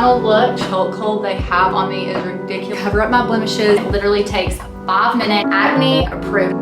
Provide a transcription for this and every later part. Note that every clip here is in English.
final look. Chokehold they have on me is ridiculous. Cover up my blemishes. It literally takes 5 minutes. Acne approved.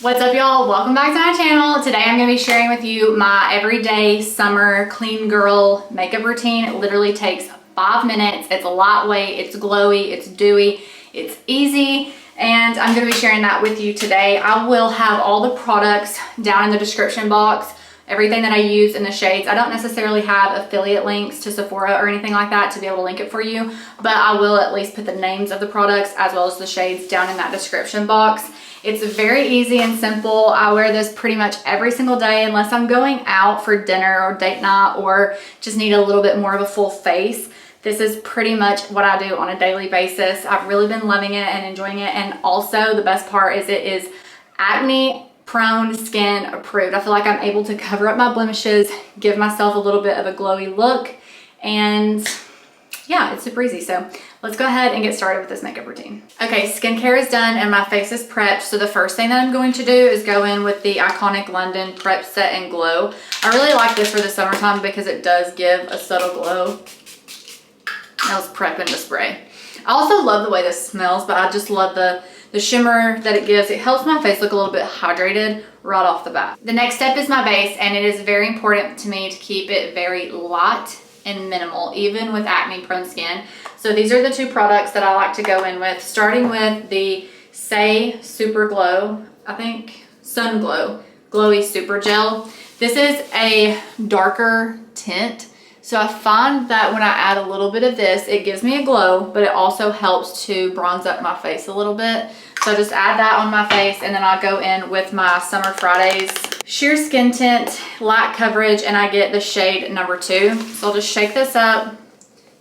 What's up, y'all? Welcome back to my channel. Today I'm going to be sharing with you my everyday summer clean girl makeup routine. It literally takes 5 minutes. It's lightweight, it's glowy, it's dewy, it's easy, and I'm going to be sharing that with you today. I will have all the products down in the description box, everything that I use in the shades. I don't necessarily have affiliate links to Sephora or anything like that to be able to link it for you, but I will at least put the names of the products as well as the shades down in that description box. It's very easy and simple. I wear this pretty much every single day unless I'm going out for dinner or date night or just need a little bit more of a full face. This is pretty much what I do on a daily basis. I've really been loving it and enjoying it, and also the best part is it is acne prone skin approved. I feel like I'm able to cover up my blemishes, give myself a little bit of a glowy look, and yeah, it's super easy. So let's go ahead and get started with this makeup routine. Okay, skincare is done and my face is prepped. So the first thing that I'm going to do is go in with the iconic London Prep Set and Glow. I really like this for the summertime because it does give a subtle glow. That was prepping the spray. I also love the way this smells, but I just love the shimmer that it gives. It helps my face look a little bit hydrated right off the bat. The next step is my base, and it is very important to me to keep it very light and minimal, even with acne prone skin. So these are the two products that I like to go in with, starting with the Say Super Glow, I think, Sun Glow Glowy Super Gel. This is a darker tint. So I find that when I add a little bit of this, it gives me a glow, but it also helps to bronze up my face a little bit. So I just add that on my face, and then I'll go in with my Summer Fridays Sheer Skin Tint, Light Coverage, and I get the shade number 2. So I'll just shake this up,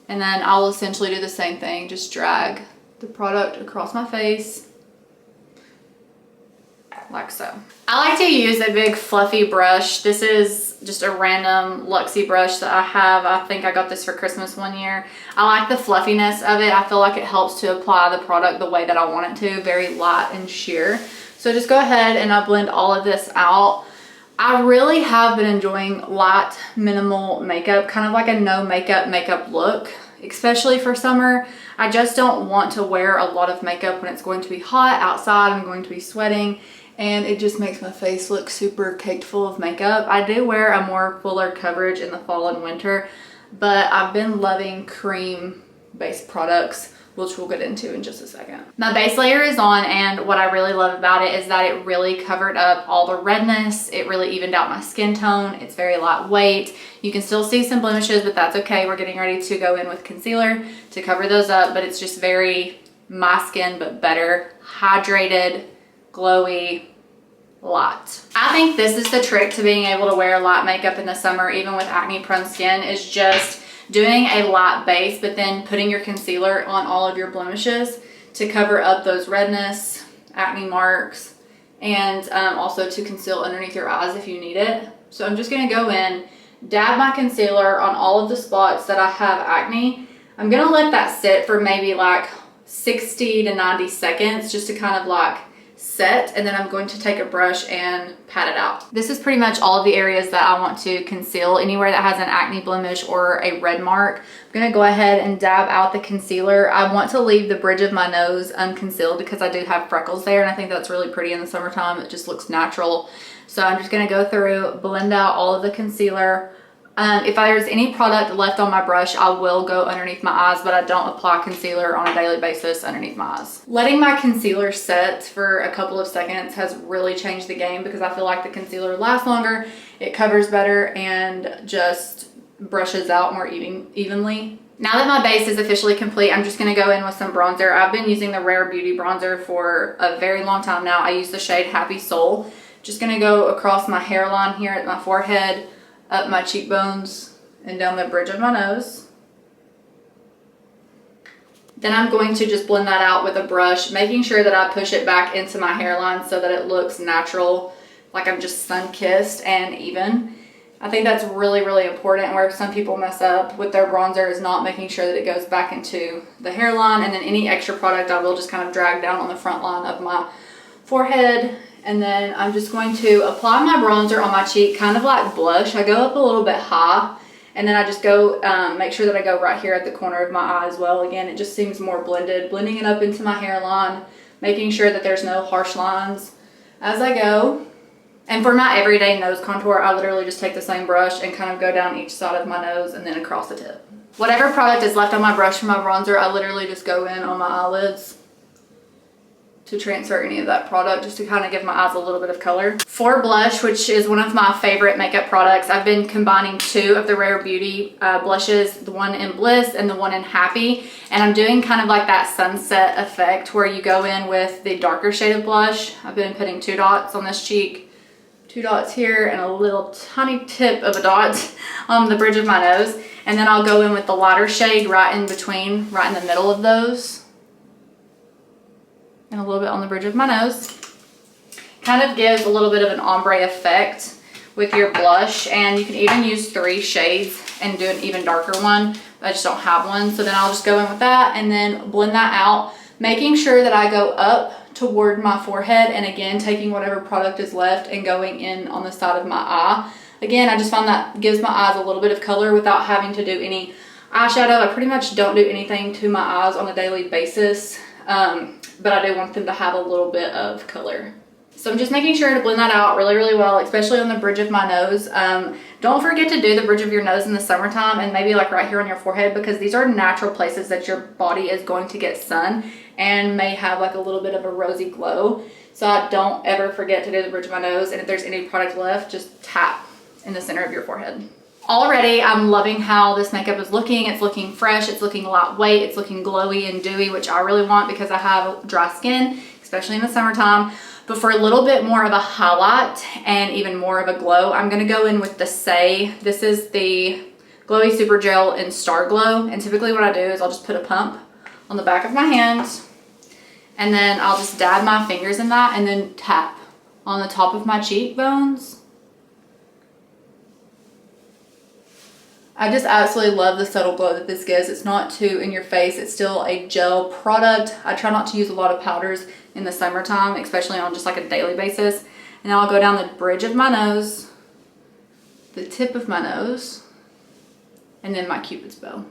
and then I'll essentially do the same thing. Just drag the product across my face, like so. I like to use a big fluffy brush. This is just a random Luxie brush that I have. I think I got this for Christmas one year. I like the fluffiness of it. I feel like it helps to apply the product the way that I want it to, very light and sheer. So just go ahead and I blend all of this out. I really have been enjoying light, minimal makeup, kind of like a no makeup look, especially for summer. I just don't want to wear a lot of makeup when it's going to be hot outside. I'm going to be sweating, and it just makes my face look super caked full of makeup. I do wear a more fuller coverage in the fall and winter, but I've been loving cream based products, which we'll get into in just a second. My base layer is on, and what I really love about it is that it really covered up all the redness. It really evened out my skin tone. It's very lightweight. You can still see some blemishes, but that's okay. We're getting ready to go in with concealer to cover those up, but it's just very my skin, but better, hydrated, glowy, light. I think this is the trick to being able to wear light makeup in the summer, even with acne prone skin, is just doing a light base, but then putting your concealer on all of your blemishes to cover up those redness, acne marks, and also to conceal underneath your eyes if you need it. So I'm just gonna go in, dab my concealer on all of the spots that I have acne. I'm gonna let that sit for maybe like 60 to 90 seconds just to kind of like set, and then I'm going to take a brush and pat it out. This is pretty much all of the areas that I want to conceal. Anywhere that has an acne blemish or a red mark, I'm gonna go ahead and dab out the concealer. I want to leave the bridge of my nose unconcealed because I do have freckles there, and I think that's really pretty in the summertime. It just looks natural. So I'm just gonna go through, blend out all of the concealer. If there's any product left on my brush, I will go underneath my eyes, but I don't apply concealer on a daily basis underneath my eyes. Letting my concealer set for a couple of seconds has really changed the game because I feel like the concealer lasts longer, it covers better, and just brushes out more evenly. Now that my base is officially complete, I'm just gonna go in with some bronzer. I've been using the Rare Beauty bronzer for a very long time now. I use the shade Happy Soul. Just gonna go across my hairline here at my forehead, up my cheekbones, and down the bridge of my nose. Then I'm going to just blend that out with a brush, making sure that I push it back into my hairline so that it looks natural, like I'm just sun-kissed and even. I think that's really, really important. Where some people mess up with their bronzer is not making sure that it goes back into the hairline, and then any extra product I will just kind of drag down on the front line of my forehead. And then I'm just going to apply my bronzer on my cheek, kind of like blush. I go up a little bit high, And then I just go, make sure that I go right here at the corner of my eye as well. Again, it just seems more blended, blending it up into my hairline, making sure that there's no harsh lines as I go. And for my everyday nose contour, I literally just take the same brush and kind of go down each side of my nose and then across the tip. Whatever product is left on my brush for my bronzer, I literally just go in on my eyelids to transfer any of that product, just to kind of give my eyes a little bit of color. For blush, which is one of my favorite makeup products, I've been combining two of the Rare Beauty blushes, the one in Bliss and the one in Happy. And I'm doing kind of like that sunset effect where you go in with the darker shade of blush. I've been putting 2 dots on this cheek, 2 dots here, and a little tiny tip of a dot on the bridge of my nose. And then I'll go in with the lighter shade right in between, right in the middle of those. And a little bit on the bridge of my nose. Kind of gives a little bit of an ombre effect with your blush. And you can even use 3 shades and do an even darker one. But I just don't have one. So then I'll just go in with that and then blend that out. Making sure that I go up toward my forehead, and again taking whatever product is left and going in on the side of my eye. Again, I just find that gives my eyes a little bit of color without having to do any eyeshadow. I pretty much don't do anything to my eyes on a daily basis, but I do want them to have a little bit of color. So I'm just making sure to blend that out really, really well, especially on the bridge of my nose. Don't forget to do the bridge of your nose in the summertime and maybe like right here on your forehead, because these are natural places that your body is going to get sun and may have like a little bit of a rosy glow. So I don't ever forget to do the bridge of my nose, and if there's any product left, just tap in the center of your forehead. Already, I'm loving how this makeup is looking. It's looking fresh, it's looking lightweight, it's looking glowy and dewy, which I really want because I have dry skin, especially in the summertime. But for a little bit more of a highlight and even more of a glow, I'm gonna go in with the Say. This is the Glowy Super Gel in Star Glow. And typically what I do is I'll just put a pump on the back of my hand, and then I'll just dab my fingers in that and then tap on the top of my cheekbones. I just absolutely love the subtle glow that this gives. It's not too in your face. It's still a gel product. I try not to use a lot of powders in the summertime, especially on just like a daily basis. And then I'll go down the bridge of my nose, the tip of my nose, and then my Cupid's bow.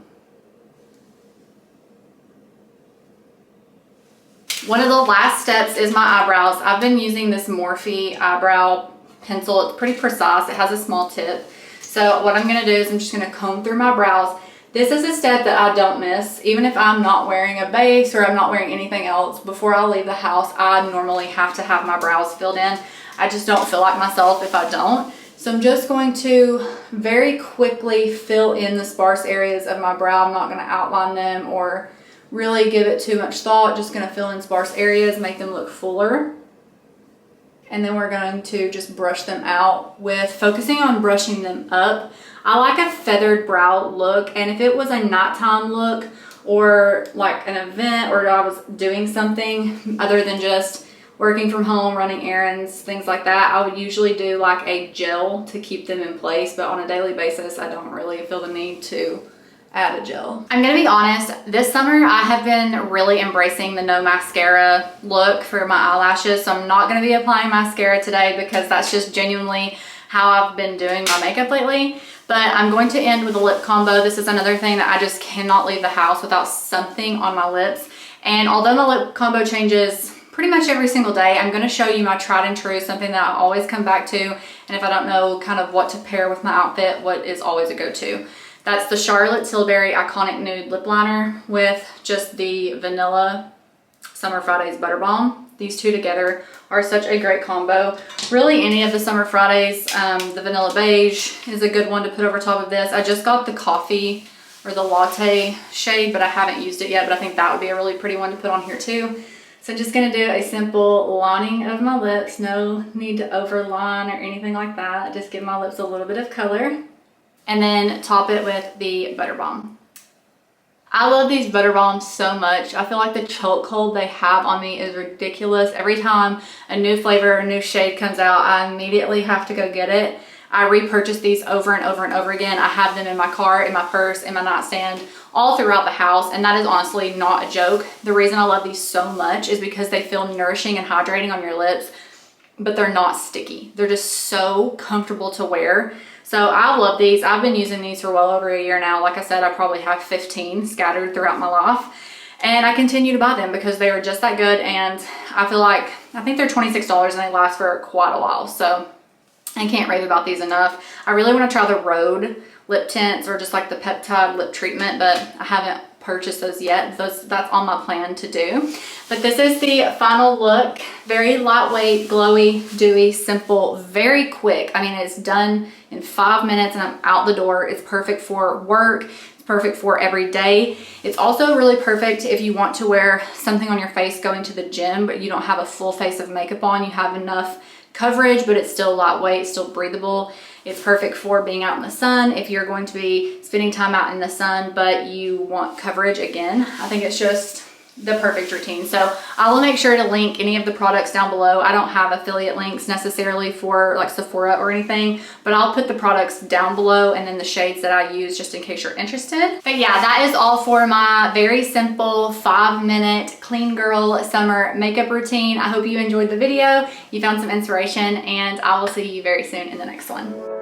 One of the last steps is my eyebrows. I've been using this Morphe eyebrow pencil. It's pretty precise. It has a small tip. So what I'm gonna do is I'm just gonna comb through my brows. This is a step that I don't miss. Even if I'm not wearing a base or I'm not wearing anything else, before I leave the house, I normally have to have my brows filled in. I just don't feel like myself if I don't. So I'm just going to very quickly fill in the sparse areas of my brow. I'm not gonna outline them or really give it too much thought. Just gonna fill in sparse areas, make them look fuller. And then we're going to just brush them out with focusing on brushing them up. I like a feathered brow look, and if it was a nighttime look or like an event or I was doing something other than just working from home, running errands, things like that, I would usually do like a gel to keep them in place, but on a daily basis, I don't really feel the need to add a gel. I'm gonna be honest, this summer I have been really embracing the no mascara look for my eyelashes, so I'm not gonna be applying mascara today because that's just genuinely how I've been doing my makeup lately. But I'm going to end with a lip combo. This is another thing that I just cannot leave the house without something on my lips. And although my lip combo changes pretty much every single day, I'm gonna show you my tried and true, something that I always come back to. And if I don't know kind of what to pair with my outfit, what is always a go-to. That's the Charlotte Tilbury Iconic Nude Lip Liner with just the Vanilla Summer Fridays Butter Balm. These two together are such a great combo. Really any of the Summer Fridays, the Vanilla Beige is a good one to put over top of this. I just got the coffee or the latte shade, but I haven't used it yet, but I think that would be a really pretty one to put on here too. So I'm just gonna do a simple lining of my lips. No need to overline or anything like that. Just give my lips a little bit of color. And then top it with the Butter Balm. I love these Butter Balms so much. I feel like the chokehold they have on me is ridiculous. Every time a new flavor or a new shade comes out, I immediately have to go get it. I repurchase these over and over and over again. I have them in my car, in my purse, in my nightstand, all throughout the house, and that is honestly not a joke. The reason I love these so much is because they feel nourishing and hydrating on your lips, but they're not sticky. They're just so comfortable to wear. So I love these. I've been using these for well over a year now. Like I said, I probably have 15 scattered throughout my life. And I continue to buy them because they are just that good. And I feel like, I think they're $26 and they last for quite a while. So I can't rave about these enough. I really want to try the Rhode lip tints or just like the peptide lip treatment, but I haven't purchased those yet. That's on my plan to do. But this is the final look. Very lightweight, glowy, dewy, simple, very quick. I mean, it's done in 5 minutes and I'm out the door. It's perfect for work. It's perfect for every day. It's also really perfect if you want to wear something on your face going to the gym, but you don't have a full face of makeup on. You have enough coverage, but it's still lightweight, still breathable. It's perfect for being out in the sun if you're going to be spending time out in the sun, but you want coverage again. I think it's just the perfect routine. So I will make sure to link any of the products down below. I don't have affiliate links necessarily for like Sephora or anything, but I'll put the products down below and then the shades that I use just in case you're interested. But yeah, that is all for my very simple 5-minute clean girl summer makeup routine. I hope you enjoyed the video, you found some inspiration, and I will see you very soon in the next one.